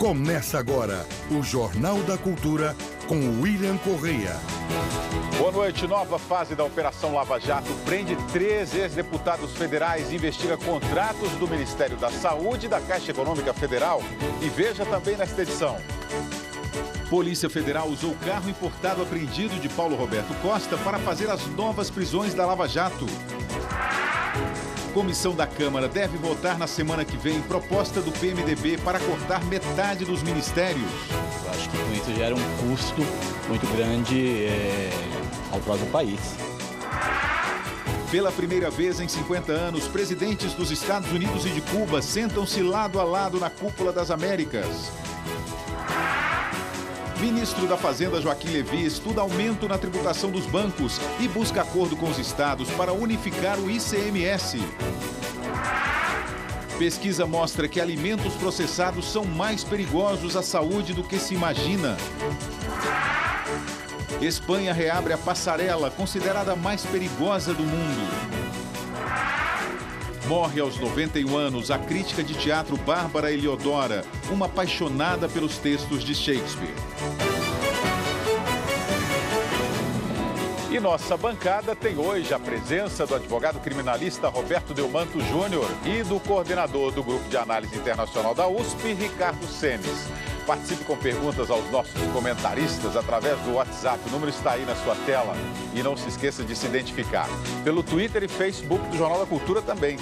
Começa agora o Jornal da Cultura com William Correia. Boa noite. Nova fase da Operação Lava Jato prende 3 ex-deputados federais e investiga contratos do Ministério da Saúde e da Caixa Econômica Federal. E veja também nesta edição. Polícia Federal usou carro importado apreendido de Paulo Roberto Costa para fazer as novas prisões da Lava Jato. Comissão da Câmara deve votar na semana que vem proposta do PMDB para cortar metade dos ministérios. Eu acho que com isso gera um custo muito grande ao próprio país. Pela primeira vez em 50 anos, presidentes dos Estados Unidos e de Cuba sentam-se lado a lado na Cúpula das Américas. Ministro da Fazenda Joaquim Levy estuda aumento na tributação dos bancos e busca acordo com os estados para unificar o ICMS. Pesquisa mostra que alimentos processados são mais perigosos à saúde do que se imagina. Espanha reabre a passarela, considerada a mais perigosa do mundo. Morre aos 91 anos a crítica de teatro Bárbara Heliodora, uma apaixonada pelos textos de Shakespeare. E nossa bancada tem hoje a presença do advogado criminalista Roberto Delmanto Júnior e do coordenador do Grupo de Análise Internacional da USP, Ricardo Senes. Participe com perguntas aos nossos comentaristas através do WhatsApp. O número está aí na sua tela. E não se esqueça de se identificar. Pelo Twitter e Facebook do Jornal da Cultura também.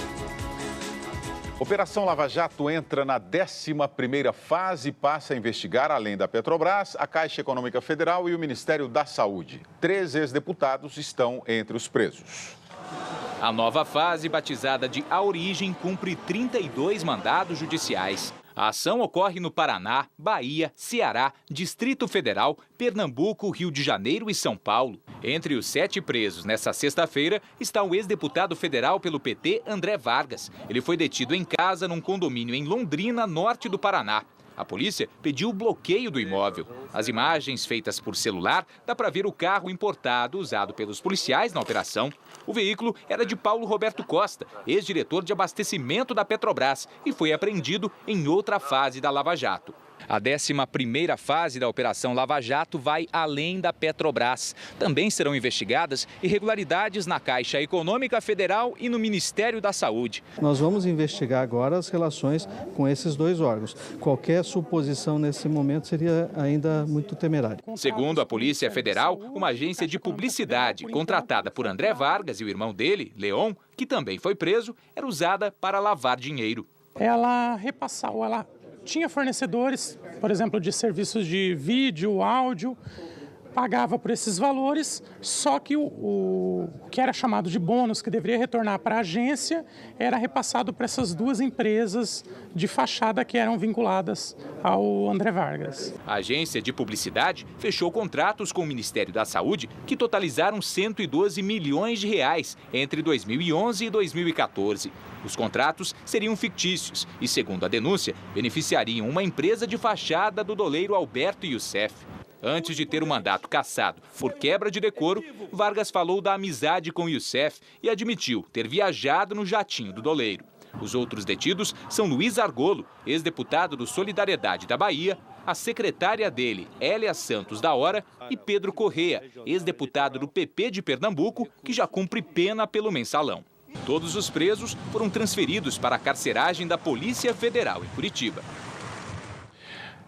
Operação Lava Jato entra na 11ª fase e passa a investigar, além da Petrobras, a Caixa Econômica Federal e o Ministério da Saúde. 3 ex-deputados estão entre os presos. A nova fase, batizada de A Origem, cumpre 32 mandados judiciais. A ação ocorre no Paraná, Bahia, Ceará, Distrito Federal, Pernambuco, Rio de Janeiro e São Paulo. Entre os 7 presos nesta sexta-feira está o ex-deputado federal pelo PT, André Vargas. Ele foi detido em casa num condomínio em Londrina, norte do Paraná. A polícia pediu o bloqueio do imóvel. As imagens feitas por celular dá para ver o carro importado usado pelos policiais na operação. O veículo era de Paulo Roberto Costa, ex-diretor de abastecimento da Petrobras, e foi apreendido em outra fase da Lava Jato. A 11ª fase da Operação Lava Jato vai além da Petrobras. Também serão investigadas irregularidades na Caixa Econômica Federal e no Ministério da Saúde. Nós vamos investigar agora as relações com esses 2 órgãos. Qualquer suposição nesse momento seria ainda muito temerária. Segundo a Polícia Federal, uma agência de publicidade contratada por André Vargas e o irmão dele, Leon, que também foi preso, era usada para lavar dinheiro. Ela repassou, ela tinha fornecedores, por exemplo, de serviços de vídeo, áudio, pagava por esses valores, só que o que era chamado de bônus, que deveria retornar para a agência, era repassado para essas 2 empresas de fachada que eram vinculadas ao André Vargas. A agência de publicidade fechou contratos com o Ministério da Saúde que totalizaram 112 milhões de reais entre 2011 e 2014. Os contratos seriam fictícios e, segundo a denúncia, beneficiariam uma empresa de fachada do doleiro Alberto Youssef. Antes de ter o mandato cassado por quebra de decoro, Vargas falou da amizade com Youssef e admitiu ter viajado no jatinho do doleiro. Os outros detidos são Luiz Argolo, ex-deputado do Solidariedade da Bahia, a secretária dele, Hélia Santos da Hora, e Pedro Correa, ex-deputado do PP de Pernambuco, que já cumpre pena pelo mensalão. Todos os presos foram transferidos para a carceragem da Polícia Federal em Curitiba.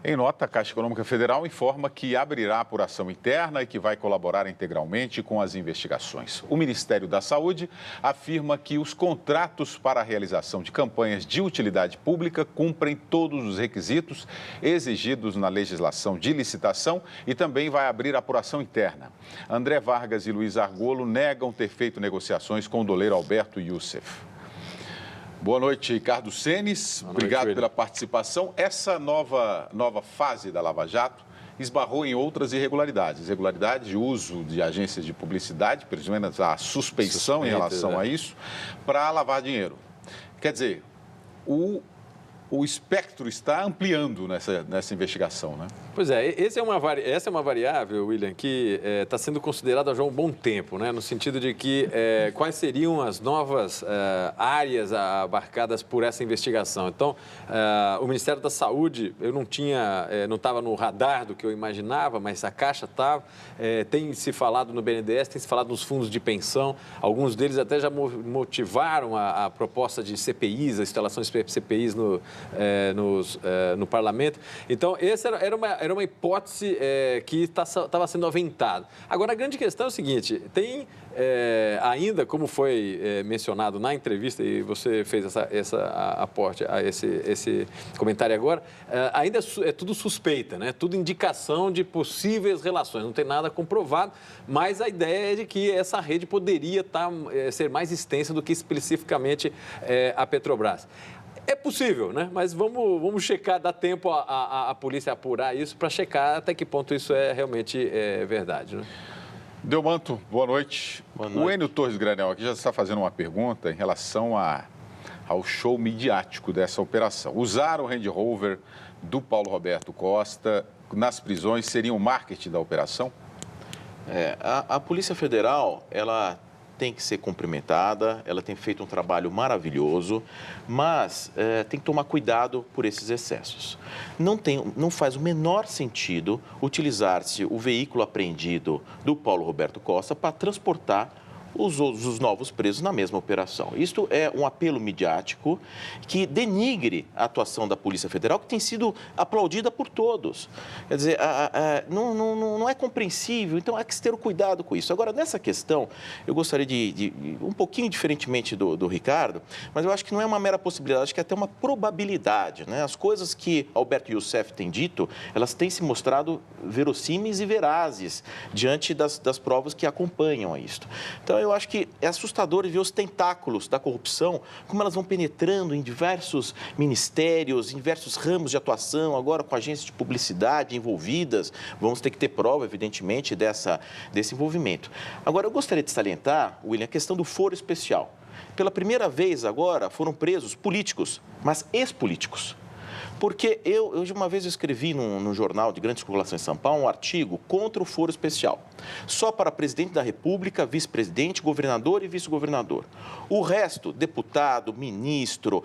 Em nota, a Caixa Econômica Federal informa que abrirá apuração interna e que vai colaborar integralmente com as investigações. O Ministério da Saúde afirma que os contratos para a realização de campanhas de utilidade pública cumprem todos os requisitos exigidos na legislação de licitação e também vai abrir apuração interna. André Vargas e Luiz Argolo negam ter feito negociações com o doleiro Alberto Youssef. Boa noite, Ricardo Senes. Obrigado pela participação. Essa nova fase da Lava Jato esbarrou em outras irregularidades. Irregularidades de uso de agências de publicidade, pelo menos a suspeição em relação a isso, para lavar dinheiro. Quer dizer, o espectro está ampliando nessa investigação, né? Pois é, essa é uma variável, William, que está sendo considerada já há um bom tempo, né? No sentido de que quais seriam as novas áreas abarcadas por essa investigação. Então, o Ministério da Saúde, eu não estava no radar do que eu imaginava, mas a Caixa estava. Tem se falado no BNDES, tem se falado nos fundos de pensão. Alguns deles até já motivaram a proposta de CPIs, a instalação de CPIs no parlamento. Então, essa era uma hipótese que estava sendo aventada. Agora, a grande questão é o seguinte, tem ainda, como foi mencionado na entrevista, e você fez esse comentário agora, ainda é tudo suspeita, né? Tudo indicação de possíveis relações, não tem nada comprovado, mas a ideia é de que essa rede poderia ser mais extensa do que especificamente a Petrobras. É possível, né? Mas vamos checar, dá tempo a polícia apurar isso para checar até que ponto isso é realmente verdade, né? Delmanto, boa noite. Boa noite. O Enio Torres Granel aqui já está fazendo uma pergunta em relação ao show midiático dessa operação. Usar o Range Rover do Paulo Roberto Costa nas prisões seria um marketing da operação? A Polícia Federal, ela tem que ser cumprimentada, ela tem feito um trabalho maravilhoso, mas tem que tomar cuidado por esses excessos. Não faz o menor sentido utilizar-se o veículo apreendido do Paulo Roberto Costa para transportar os novos presos na mesma operação. Isto é um apelo midiático que denigre a atuação da Polícia Federal, que tem sido aplaudida por todos. Quer dizer, não é compreensível, então há que ter cuidado com isso. Agora, nessa questão, eu gostaria de um pouquinho diferentemente do Ricardo, mas eu acho que não é uma mera possibilidade, acho que é até uma probabilidade, né? As coisas que Alberto Youssef tem dito, elas têm se mostrado verossímeis e verazes diante das provas que acompanham a isto. Então, eu acho que é assustador ver os tentáculos da corrupção, como elas vão penetrando em diversos ministérios, em diversos ramos de atuação, agora com agências de publicidade envolvidas. Vamos ter que ter prova, evidentemente, desse envolvimento. Agora, eu gostaria de salientar, William, a questão do foro especial. Pela primeira vez agora foram presos políticos, mas ex-políticos. Porque eu de uma vez escrevi num jornal de grande circulação em São Paulo um artigo contra o foro especial. Só para presidente da República, vice-presidente, governador e vice-governador. O resto, deputado, ministro,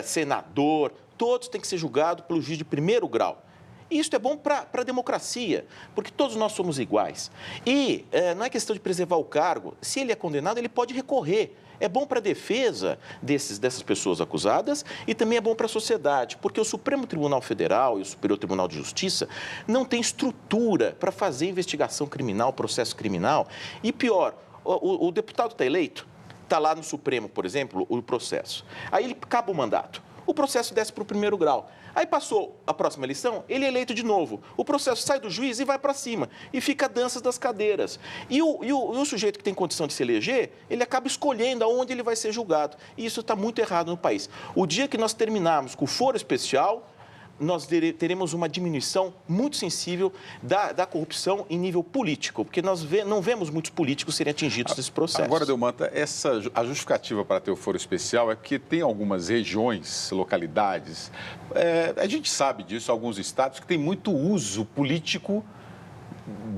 senador, todos têm que ser julgados pelo juiz de primeiro grau. Isso é bom para a democracia, porque todos nós somos iguais. E não é questão de preservar o cargo. Se ele é condenado, ele pode recorrer. É bom para a defesa dessas pessoas acusadas e também é bom para a sociedade, porque o Supremo Tribunal Federal e o Superior Tribunal de Justiça não têm estrutura para fazer investigação criminal, processo criminal. E pior, o deputado está eleito, está lá no Supremo, por exemplo, o processo. Aí ele acaba o mandato. O processo desce para o primeiro grau. Aí passou a próxima eleição, ele é eleito de novo. O processo sai do juiz e vai para cima. E fica a dança das cadeiras. E o sujeito que tem condição de se eleger, ele acaba escolhendo aonde ele vai ser julgado. E isso está muito errado no país. O dia que nós terminarmos com o foro especial, nós teremos uma diminuição muito sensível da corrupção em nível político, porque nós não vemos muitos políticos serem atingidos nesse processo. Agora, Delmanta, a justificativa para ter o foro especial é porque tem algumas regiões, localidades, a gente sabe disso, alguns estados que têm muito uso político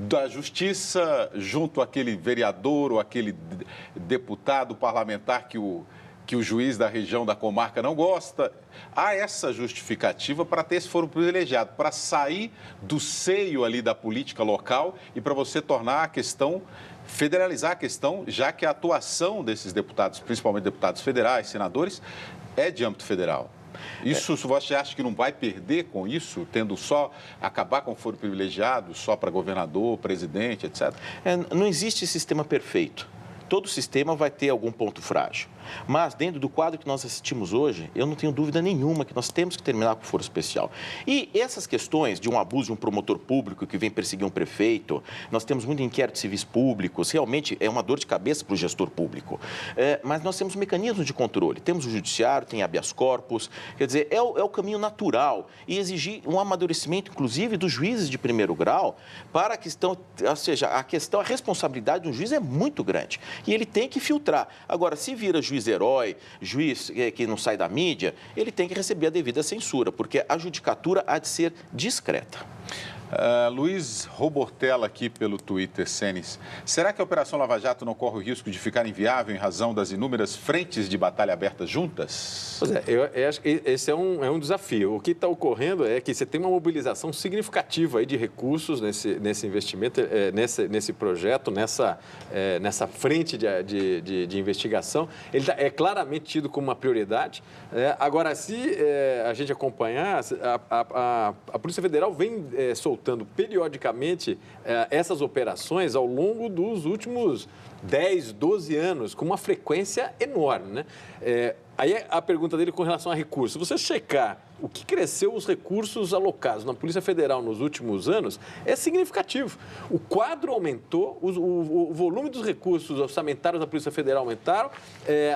da justiça junto àquele vereador ou aquele deputado parlamentar que o juiz da região, da comarca, não gosta. Há essa justificativa para ter esse foro privilegiado, para sair do seio ali da política local e para você tornar a questão, federalizar a questão, já que a atuação desses deputados, principalmente deputados federais, senadores, é de âmbito federal. Isso você acha que não vai perder com isso, tendo só acabar com o foro privilegiado, só para governador, presidente, etc? Não existe sistema perfeito. Todo sistema vai ter algum ponto frágil. Mas, dentro do quadro que nós assistimos hoje, eu não tenho dúvida nenhuma que nós temos que terminar com o foro especial. E essas questões de um abuso de um promotor público que vem perseguir um prefeito, nós temos muito inquérito de civis públicos, realmente é uma dor de cabeça para o gestor público. Mas nós temos mecanismos de controle, temos o judiciário, tem habeas corpus, quer dizer, é o caminho natural e exigir um amadurecimento, inclusive, dos juízes de primeiro grau para a questão, ou seja, a responsabilidade do juiz é muito grande. E ele tem que filtrar. Agora, se vira juiz herói, juiz que não sai da mídia, ele tem que receber a devida censura, porque a judicatura há de ser discreta. Luiz Robortella aqui pelo Twitter, Senes. Será que a Operação Lava Jato não corre o risco de ficar inviável em razão das inúmeras frentes de batalha abertas juntas? Pois é, eu acho que esse é um desafio. O que está ocorrendo é que você tem uma mobilização significativa aí de recursos nesse investimento, nesse projeto, nessa frente de investigação. Ele é claramente tido como uma prioridade. Agora, se a gente acompanhar, a Polícia Federal vem soltando periodicamente essas operações ao longo dos últimos 10, 12 anos, com uma frequência enorme, né? Aí a pergunta dele com relação a recursos. Se você checar o que cresceu os recursos alocados na Polícia Federal nos últimos anos, é significativo. O quadro aumentou, o volume dos recursos orçamentários da Polícia Federal aumentaram,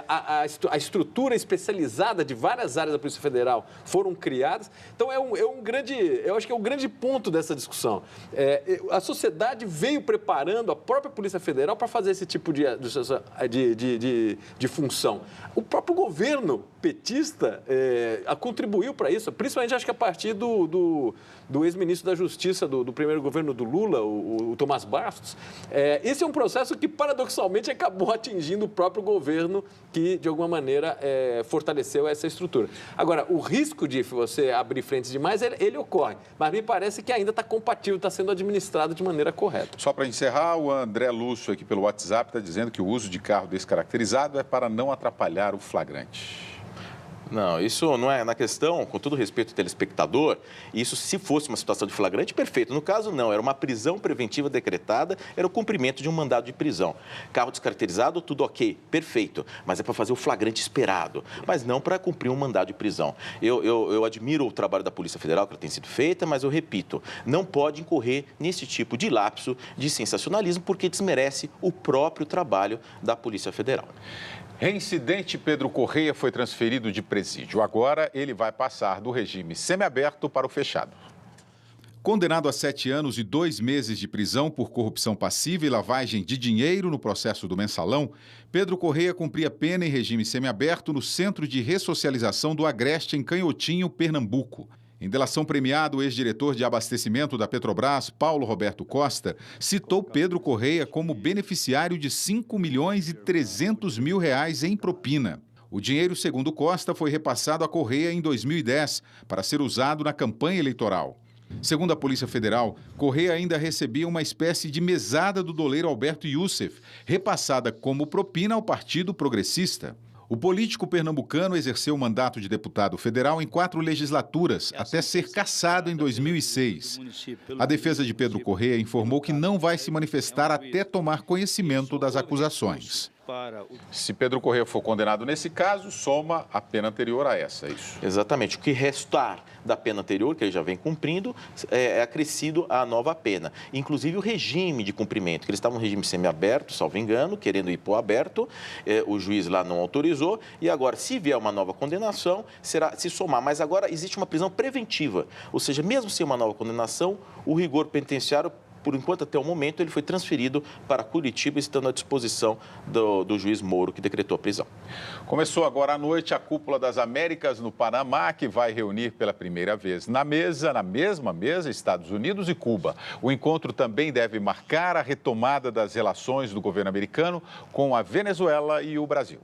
a estrutura especializada de várias áreas da Polícia Federal foram criadas. Então, eu acho que é um grande ponto dessa discussão. A sociedade veio preparando a própria Polícia Federal para fazer esse tipo de função. O próprio governo petista contribuiu para isso, principalmente acho que a partir do ex-ministro da Justiça do primeiro governo do Lula, o Tomás Bastos. Esse é um processo que, paradoxalmente, acabou atingindo o próprio governo que, de alguma maneira, fortaleceu essa estrutura. Agora, o risco de você abrir frentes demais, ele ocorre, mas me parece que ainda está compatível, está sendo administrado de maneira correta. Só para encerrar, o André Lúcio aqui pelo WhatsApp está dizendo que o uso de carro descaracterizado é para não atrapalhar o flagrante. Não, isso não é na questão, com todo respeito ao telespectador, isso se fosse uma situação de flagrante, perfeito. No caso, não, era uma prisão preventiva decretada, era o cumprimento de um mandado de prisão. Carro descaracterizado, tudo ok, perfeito, mas é para fazer o flagrante esperado, mas não para cumprir um mandado de prisão. Eu admiro o trabalho da Polícia Federal, que ela tem sido feita, mas eu repito, não pode incorrer nesse tipo de lapso de sensacionalismo, porque desmerece o próprio trabalho da Polícia Federal. Reincidente Pedro Correia foi transferido de presídio. Agora ele vai passar do regime semiaberto para o fechado. Condenado a 7 anos e 2 meses de prisão por corrupção passiva e lavagem de dinheiro no processo do Mensalão, Pedro Correia cumpria pena em regime semiaberto no Centro de Ressocialização do Agreste, em Canhotinho, Pernambuco. Em delação premiada, o ex-diretor de abastecimento da Petrobras, Paulo Roberto Costa, citou Pedro Correia como beneficiário de R$ 5.300.000 em propina. O dinheiro, segundo Costa, foi repassado a Correia em 2010 para ser usado na campanha eleitoral. Segundo a Polícia Federal, Correia ainda recebia uma espécie de mesada do doleiro Alberto Youssef, repassada como propina ao Partido Progressista. O político pernambucano exerceu o mandato de deputado federal em 4 legislaturas, até ser cassado em 2006. A defesa de Pedro Correia informou que não vai se manifestar até tomar conhecimento das acusações. Se Pedro Correia for condenado nesse caso, soma a pena anterior a essa, é isso? Exatamente. O que restar da pena anterior, que ele já vem cumprindo, é acrescido à nova pena. Inclusive o regime de cumprimento, que eles estavam no regime semiaberto, salvo engano, querendo ir para o aberto, o juiz lá não autorizou, e agora, se vier uma nova condenação, será se somar. Mas agora existe uma prisão preventiva, ou seja, mesmo sem uma nova condenação, o rigor penitenciário, por enquanto, até o momento, ele foi transferido para Curitiba, estando à disposição do juiz Moro, que decretou a prisão. Começou agora à noite a Cúpula das Américas no Panamá, que vai reunir pela primeira vez na mesma mesa, Estados Unidos e Cuba. O encontro também deve marcar a retomada das relações do governo americano com a Venezuela e o Brasil.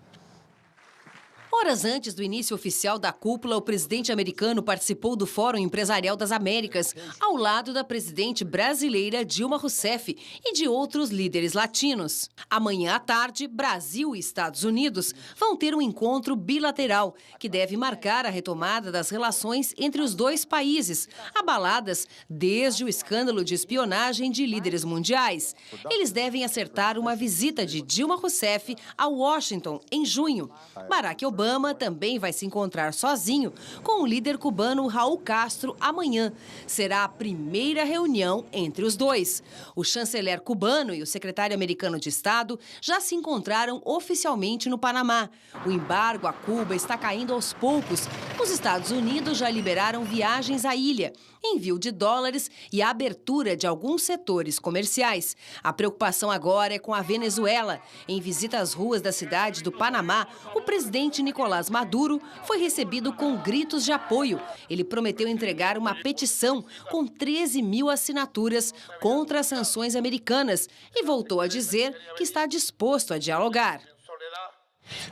Horas antes do início oficial da cúpula, o presidente americano participou do Fórum Empresarial das Américas, ao lado da presidente brasileira Dilma Rousseff e de outros líderes latinos. Amanhã à tarde, Brasil e Estados Unidos vão ter um encontro bilateral, que deve marcar a retomada das relações entre os dois países, abaladas desde o escândalo de espionagem de líderes mundiais. Eles devem acertar uma visita de Dilma Rousseff a Washington em junho. Barack Obama Obama também vai se encontrar sozinho com o líder cubano Raul Castro amanhã. Será a primeira reunião entre os dois. O chanceler cubano e o secretário americano de Estado já se encontraram oficialmente no Panamá. O embargo a Cuba está caindo aos poucos. Os Estados Unidos já liberaram viagens à ilha, envio de dólares e a abertura de alguns setores comerciais. A preocupação agora é com a Venezuela. Em visita às ruas da cidade do Panamá, o presidente Nicolás Maduro foi recebido com gritos de apoio. Ele prometeu entregar uma petição com 13 mil assinaturas contra as sanções americanas e voltou a dizer que está disposto a dialogar.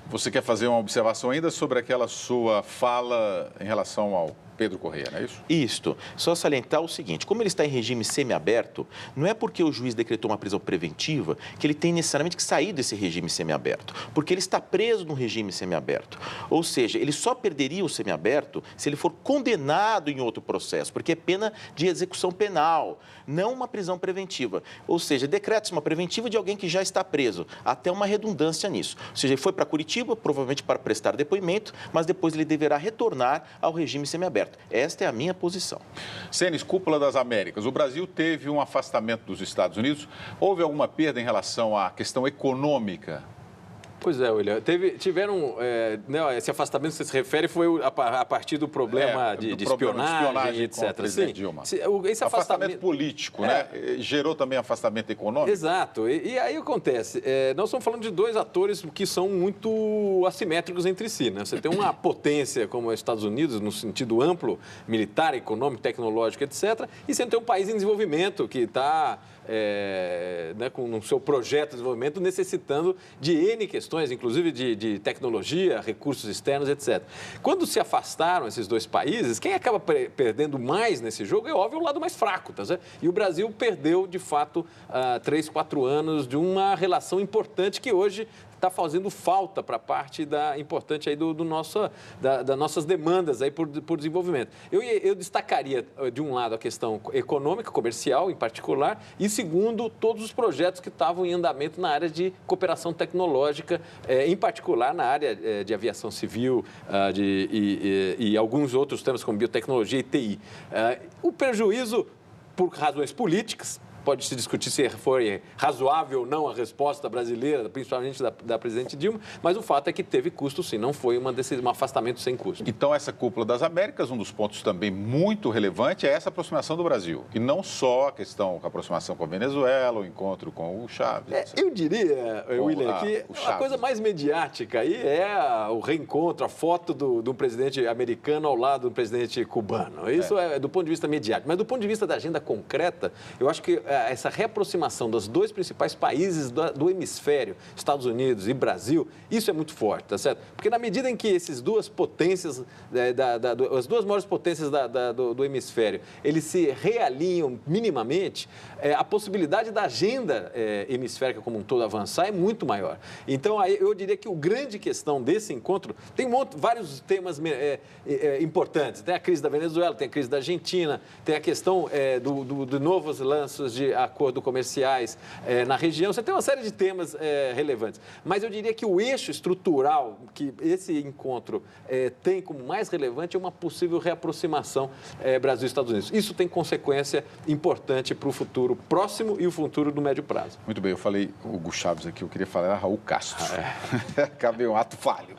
Você quer fazer uma observação ainda sobre aquela sua fala em relação ao Pedro Correia, não é isso? Isto. Só salientar o seguinte, como ele está em regime semiaberto, não é porque o juiz decretou uma prisão preventiva que ele tem necessariamente que sair desse regime semiaberto, porque ele está preso no regime semiaberto. Ou seja, ele só perderia o semiaberto se ele for condenado em outro processo, porque é pena de execução penal, não uma prisão preventiva. Ou seja, decreta-se uma preventiva de alguém que já está preso, até uma redundância nisso. Ou seja, ele foi para Curitiba, provavelmente para prestar depoimento, mas depois ele deverá retornar ao regime semiaberto. Esta é a minha posição. Senes, Cúpula das Américas. O Brasil teve um afastamento dos Estados Unidos. Houve alguma perda em relação à questão econômica? Pois é, William. Tiveram, esse afastamento que você se refere foi a partir do problema de espionagem, etc. Sim, Dilma. Esse afastamento político, né? Gerou também afastamento econômico? Exato. E aí acontece, nós estamos falando de dois atores que são muito assimétricos entre si, né? Você tem uma potência como os Estados Unidos, no sentido amplo, militar, econômico, tecnológico, etc. E você tem um país em desenvolvimento que está... com o seu projeto de desenvolvimento necessitando de N questões, inclusive de tecnologia, recursos externos, etc. Quando se afastaram esses dois países, quem acaba perdendo mais nesse jogo é, óbvio, o lado mais fraco, tá certo? E o Brasil perdeu, de fato, 3, 4 anos de uma relação importante que hoje está fazendo falta para a parte importante aí das nossas demandas aí por desenvolvimento. Eu destacaria, de um lado, a questão econômica, comercial, em particular, e, segundo, todos os projetos que estavam em andamento na área de cooperação tecnológica, em particular na área de aviação civil e alguns outros temas como biotecnologia e TI. O prejuízo, por razões políticas, pode se discutir se foi razoável ou não a resposta brasileira, principalmente da presidente Dilma, mas o fato é que teve custo, sim, não foi um afastamento sem custo. Então, essa Cúpula das Américas, um dos pontos também muito relevante é essa aproximação do Brasil. E não só a aproximação com a Venezuela, o encontro com o Chaves. Eu diria, William, que a coisa mais mediática aí é o reencontro, a foto do presidente americano ao lado do presidente cubano. Isso é do ponto de vista mediático. Mas do ponto de vista da agenda concreta, eu acho que essa reaproximação dos dois principais países do hemisfério, Estados Unidos e Brasil, isso é muito forte, tá certo? Porque na medida em que essas duas potências, as duas maiores potências do hemisfério, eles se realinham minimamente, a possibilidade da agenda hemisférica como um todo avançar é muito maior. Então, aí, eu diria que a grande questão desse encontro tem vários temas importantes. Tem a crise da Venezuela, tem a crise da Argentina, tem a questão de novos lanços de acordos comerciais na região. Você tem uma série de temas relevantes. Mas eu diria que o eixo estrutural que esse encontro tem como mais relevante é uma possível reaproximação Brasil e Estados Unidos. Isso tem consequência importante para o futuro próximo e o futuro do médio prazo. Muito bem, eu falei Hugo Chaves aqui, eu queria falar Raul Castro. Acabei um ato falho.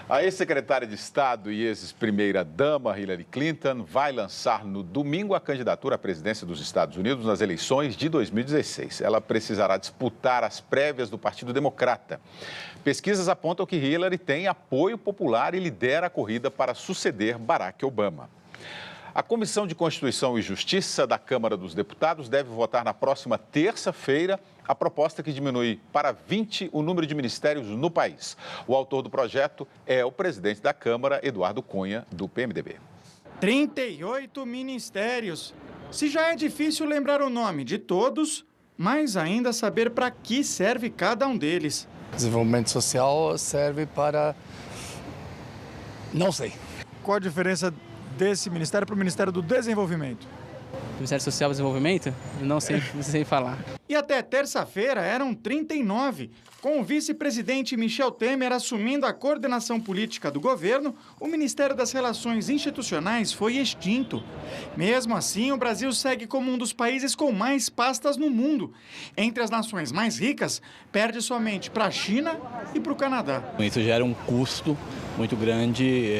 A ex-secretária de Estado e ex-primeira-dama Hillary Clinton vai lançar no domingo a candidatura à presidência dos Estados Unidos nas eleições de 2016. Ela precisará disputar as prévias do Partido Democrata. Pesquisas apontam que Hillary tem apoio popular e lidera a corrida para suceder Barack Obama. A Comissão de Constituição e Justiça da Câmara dos Deputados deve votar na próxima terça-feira a proposta que diminui para 20 o número de ministérios no país. O autor do projeto é o presidente da Câmara, Eduardo Cunha, do PMDB. 38 ministérios. Se já é difícil lembrar o nome de todos, mais ainda saber para que serve cada um deles. Desenvolvimento social serve para... não sei. Qual a diferença desse ministério para o Ministério do Desenvolvimento? Ministério Social e Desenvolvimento? Não sei falar. E até terça-feira eram 39. Com o vice-presidente Michel Temer assumindo a coordenação política do governo, o Ministério das Relações Institucionais foi extinto. Mesmo assim, o Brasil segue como um dos países com mais pastas no mundo. Entre as nações mais ricas, perde somente para a China e para o Canadá. Isso gera um custo muito grande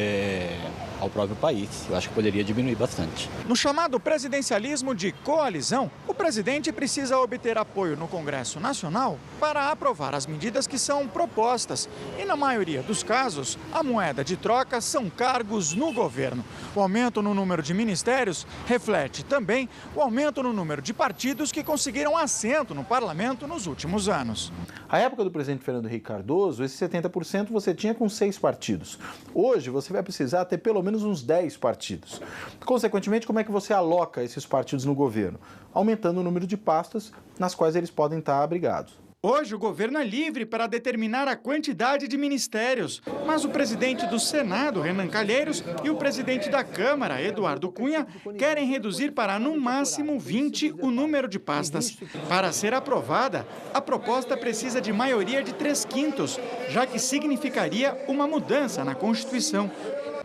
ao próprio país. Eu acho que poderia diminuir bastante. No chamado presidencialismo de coalizão, o presidente precisa obter apoio no Congresso Nacional para aprovar as medidas que são propostas. E na maioria dos casos, a moeda de troca são cargos no governo. O aumento no número de ministérios reflete também o aumento no número de partidos que conseguiram assento no parlamento nos últimos anos. A época do presidente Fernando Henrique Cardoso, esse 70% você tinha com 6 partidos. Hoje, você vai precisar ter pelo menos uns 10 partidos. Consequentemente, como é que você aloca esses partidos no governo? Aumentando o número de pastas nas quais eles podem estar abrigados. Hoje, o governo é livre para determinar a quantidade de ministérios, mas o presidente do Senado, Renan Calheiros, e o presidente da Câmara, Eduardo Cunha, querem reduzir para, no máximo, 20 o número de pastas. Para ser aprovada, a proposta precisa de maioria de 3/5, já que significaria uma mudança na Constituição.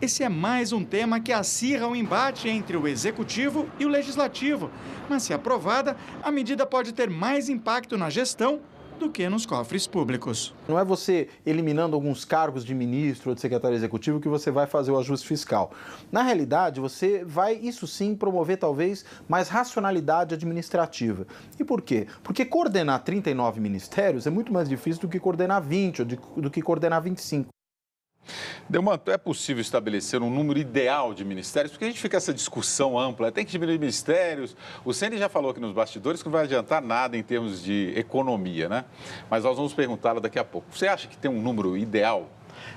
Esse é mais um tema que acirra o embate entre o Executivo e o Legislativo. Mas, se aprovada, a medida pode ter mais impacto na gestão do que nos cofres públicos. Não é você eliminando alguns cargos de ministro ou de secretário executivo que você vai fazer o ajuste fiscal. Na realidade, você vai, isso sim, promover talvez mais racionalidade administrativa. E por quê? Porque coordenar 39 ministérios é muito mais difícil do que coordenar 20 ou do que coordenar 25. Delmanto, é possível estabelecer um número ideal de ministérios? Porque a gente fica essa discussão ampla, tem que diminuir ministérios. O Ceni já falou aqui nos bastidores que não vai adiantar nada em termos de economia, né? Mas nós vamos perguntá-lo daqui a pouco. Você acha que tem um número ideal?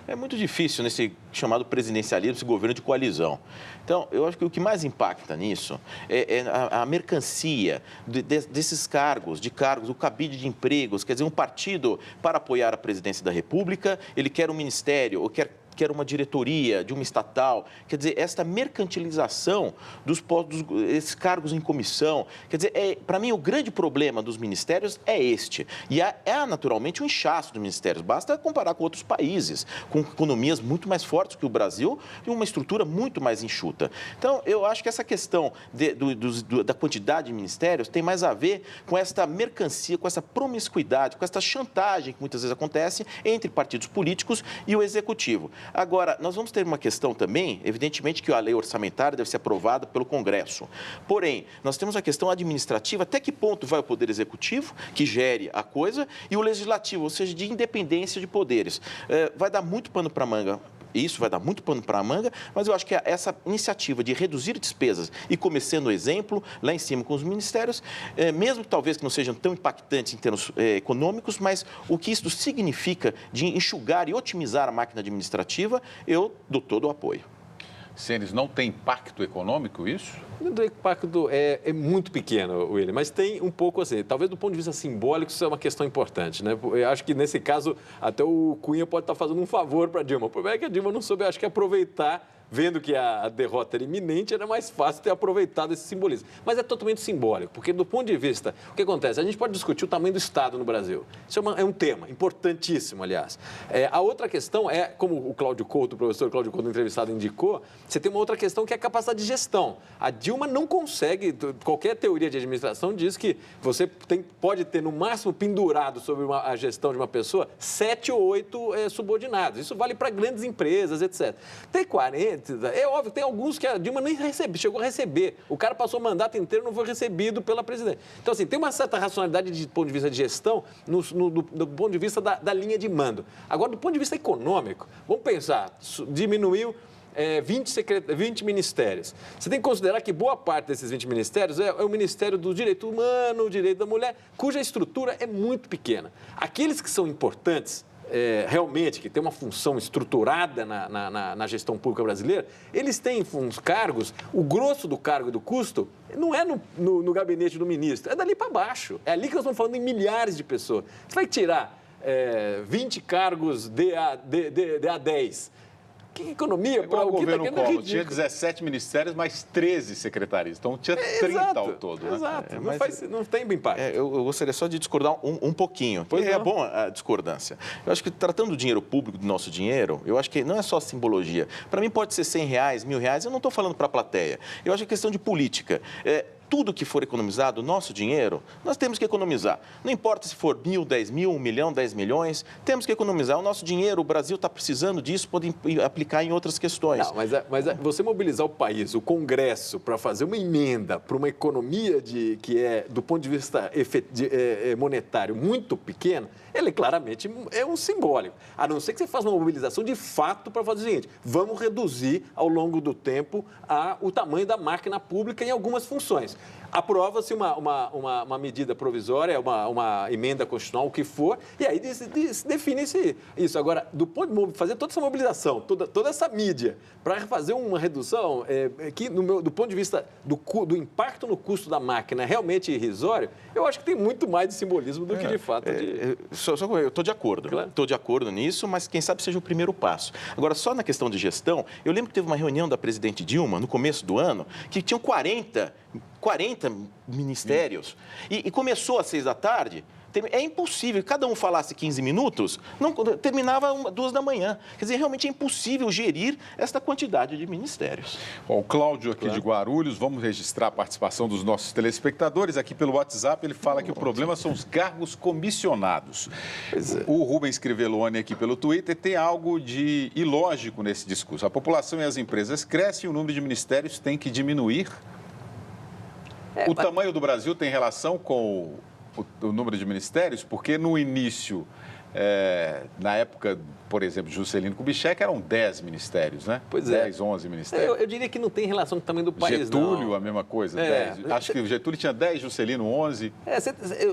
É muito difícil nesse chamado presidencialismo, esse governo de coalizão. Então, eu acho que o que mais impacta nisso é a mercancia desses cargos, o cabide de empregos. Quer dizer, um partido, para apoiar a presidência da República, ele quer um ministério, ou quer uma diretoria de uma estatal. Quer dizer, esta mercantilização esses cargos em comissão. Quer dizer, para mim, o grande problema dos ministérios é este. E há naturalmente um inchaço dos ministérios. Basta comparar com outros países, com economias muito mais fortes que o Brasil e uma estrutura muito mais enxuta. Então, eu acho que essa questão da quantidade de ministérios tem mais a ver com esta mercancia, com essa promiscuidade, com esta chantagem que muitas vezes acontece entre partidos políticos e o executivo. Agora, nós vamos ter uma questão também, evidentemente que a lei orçamentária deve ser aprovada pelo Congresso. Porém, nós temos a questão administrativa, até que ponto vai o Poder Executivo, que gere a coisa, e o Legislativo, ou seja, de independência de poderes. Vai dar muito pano para manga. Isso vai dar muito pano para a manga, mas eu acho que essa iniciativa de reduzir despesas e começando o exemplo lá em cima com os ministérios, mesmo que talvez que não sejam tão impactantes em termos econômicos, mas o que isso significa de enxugar e otimizar a máquina administrativa, eu dou todo o apoio. Ceni, não tem impacto econômico isso? O impacto é muito pequeno, William, mas tem um pouco assim, talvez do ponto de vista simbólico isso é uma questão importante, né? Eu acho que nesse caso até o Cunha pode estar fazendo um favor para a Dilma. O problema é que a Dilma não soube, acho que aproveitar, vendo que a derrota era iminente, era mais fácil ter aproveitado esse simbolismo. Mas é totalmente simbólico, porque do ponto de vista, o que acontece? A gente pode discutir o tamanho do Estado no Brasil. Isso é um tema importantíssimo, aliás. A outra questão é, como o professor Cláudio Couto, entrevistado, indicou, você tem uma outra questão que é a capacidade de gestão. A Dilma não consegue, qualquer teoria de administração diz que você pode ter, no máximo, pendurado sobre a gestão de uma pessoa, 7 ou 8 subordinados. Isso vale para grandes empresas, etc. Tem 40. É óbvio, tem alguns que a Dilma nem chegou a receber. O cara passou o mandato inteiro e não foi recebido pela presidente. Então, assim, tem uma certa racionalidade do ponto de vista de gestão, do ponto de vista da linha de mando. Agora, do ponto de vista econômico, vamos pensar, diminuiu 20 ministérios. Você tem que considerar que boa parte desses 20 ministérios é o Ministério do Direito Humano, o Direito da Mulher, cuja estrutura é muito pequena. Aqueles que são importantes, realmente, que tem uma função estruturada na gestão pública brasileira, eles têm uns cargos, o grosso do cargo e do custo não é no gabinete do ministro, é dali para baixo. É ali que nós estamos falando em milhares de pessoas. Você vai tirar 20 cargos de A10. Que economia para o governo Collor. Tinha ridículo. 17 ministérios, mais 13 secretarias. Então tinha 30 ao todo. Né? Exato. Não tem impacto. Eu gostaria só de discordar um pouquinho. Pois é bom a discordância. Eu acho que tratando do dinheiro público, do nosso dinheiro, eu acho que não é só simbologia. Para mim pode ser R$100, R$1.000, eu não estou falando para a plateia. Eu acho que é questão de política. Tudo que for economizado, nosso dinheiro, nós temos que economizar. Não importa se for 1.000, 10.000, 1 milhão, 10 milhões, temos que economizar. O nosso dinheiro, o Brasil está precisando disso, pode aplicar em outras questões. Não, mas você mobilizar o país, o Congresso, para fazer uma emenda para uma economia que é, do ponto de vista monetário, muito pequena, ele claramente é um simbólico. A não ser que você faça uma mobilização de fato para fazer o seguinte, vamos reduzir ao longo do tempo o tamanho da máquina pública em algumas funções. Aprova-se uma medida provisória, uma emenda constitucional, o que for, e aí define-se isso. Agora, fazer toda essa mobilização, toda essa mídia, para fazer uma redução que, do ponto de vista do impacto no custo da máquina é realmente irrisório, eu acho que tem muito mais de simbolismo do que de fato. Eu estou de acordo. Claro. Estou de acordo nisso, mas quem sabe seja o primeiro passo. Agora, só na questão de gestão, eu lembro que teve uma reunião da presidente Dilma, no começo do ano, que tinham 40 ministérios. E começou às 6 da tarde. É impossível, cada um falasse 15 minutos, terminava 2 da manhã. Quer dizer, realmente é impossível gerir esta quantidade de ministérios. Bom, o Cláudio aqui de Guarulhos, vamos registrar a participação dos nossos telespectadores. Aqui pelo WhatsApp, ele fala que o problema são os cargos comissionados. O Rubens Crivelloni aqui pelo Twitter tem algo de ilógico nesse discurso. A população e as empresas crescem e o número de ministérios tem que diminuir. O tamanho do Brasil tem relação com o número de ministérios? Porque no início, na época, por exemplo, de Juscelino Kubitschek, eram 10 ministérios, né? Pois é. 10, 11 ministérios. Eu diria que não tem relação com o tamanho do país, Getúlio, não. a mesma coisa, 10. Acho que o Getúlio tinha 10, Juscelino 11.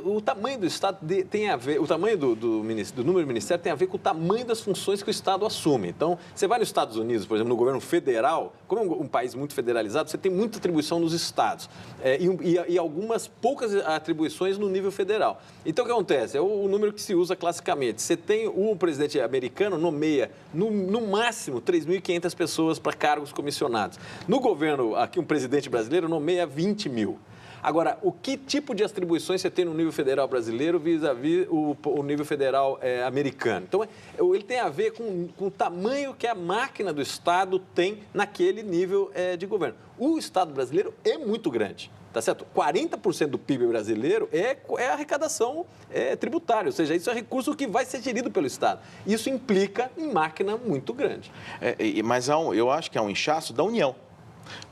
O tamanho do Estado tem a ver, o tamanho do número de ministérios tem a ver com o tamanho das funções que o Estado assume. Então, você vai nos Estados Unidos, por exemplo, no governo federal, como é um país muito federalizado, você tem muita atribuição nos estados e algumas poucas atribuições no nível federal. Então, o que acontece? É o número que se usa classicamente. Você tem o presidente americano nomeia, no máximo, 3.500 pessoas para cargos comissionados. No governo, aqui um presidente brasileiro nomeia 20 mil. Agora, o que tipo de atribuições você tem no nível federal brasileiro vis-à-vis o nível federal americano? Então, ele tem a ver com o tamanho que a máquina do Estado tem naquele nível de governo. O Estado brasileiro é muito grande. Tá certo? 40% do PIB brasileiro é arrecadação tributária, ou seja, isso é recurso que vai ser gerido pelo Estado. Isso implica em máquina muito grande. Mas eu acho que há um inchaço da União.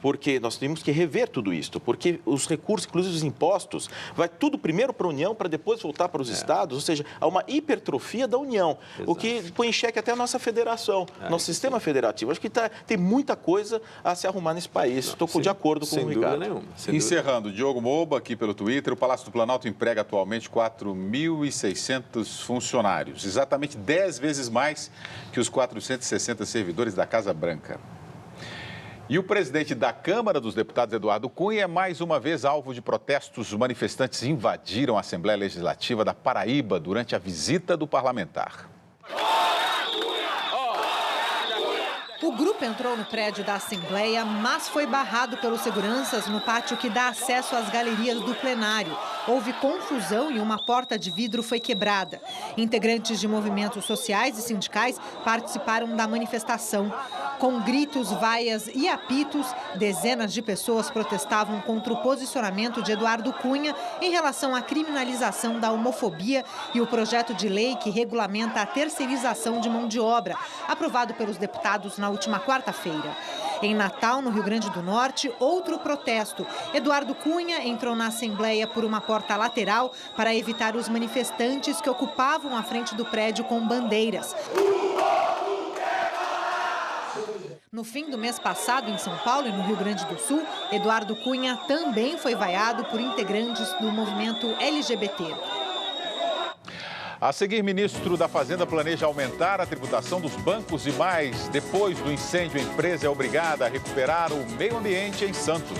Porque nós temos que rever tudo isso, porque os recursos, inclusive os impostos, vai tudo primeiro para a União, para depois voltar para os estados, ou seja, há uma hipertrofia da União, o que põe em xeque até a nossa federação, nosso sistema federativo. Acho que tem muita coisa a se arrumar nesse país, estou de acordo com o Ricardo. Nenhuma, Encerrando, Diogo Moba, aqui pelo Twitter, o Palácio do Planalto emprega atualmente 4.600 funcionários, exatamente 10 vezes mais que os 460 servidores da Casa Branca. E o presidente da Câmara dos Deputados, Eduardo Cunha, é mais uma vez alvo de protestos. Os manifestantes invadiram a Assembleia Legislativa da Paraíba durante a visita do parlamentar. O grupo entrou no prédio da Assembleia, mas foi barrado pelos seguranças no pátio que dá acesso às galerias do plenário. Houve confusão e uma porta de vidro foi quebrada. Integrantes de movimentos sociais e sindicais participaram da manifestação. Com gritos, vaias e apitos, dezenas de pessoas protestavam contra o posicionamento de Eduardo Cunha em relação à criminalização da homofobia e o projeto de lei que regulamenta a terceirização de mão de obra, aprovado pelos deputados na última quarta-feira. Em Natal, no Rio Grande do Norte, outro protesto. Eduardo Cunha entrou na Assembleia por uma porta lateral para evitar os manifestantes que ocupavam a frente do prédio com bandeiras. No fim do mês passado, em São Paulo e no Rio Grande do Sul, Eduardo Cunha também foi vaiado por integrantes do movimento LGBT. A seguir, ministro da Fazenda planeja aumentar a tributação dos bancos e mais. Depois do incêndio, a empresa é obrigada a recuperar o meio ambiente em Santos.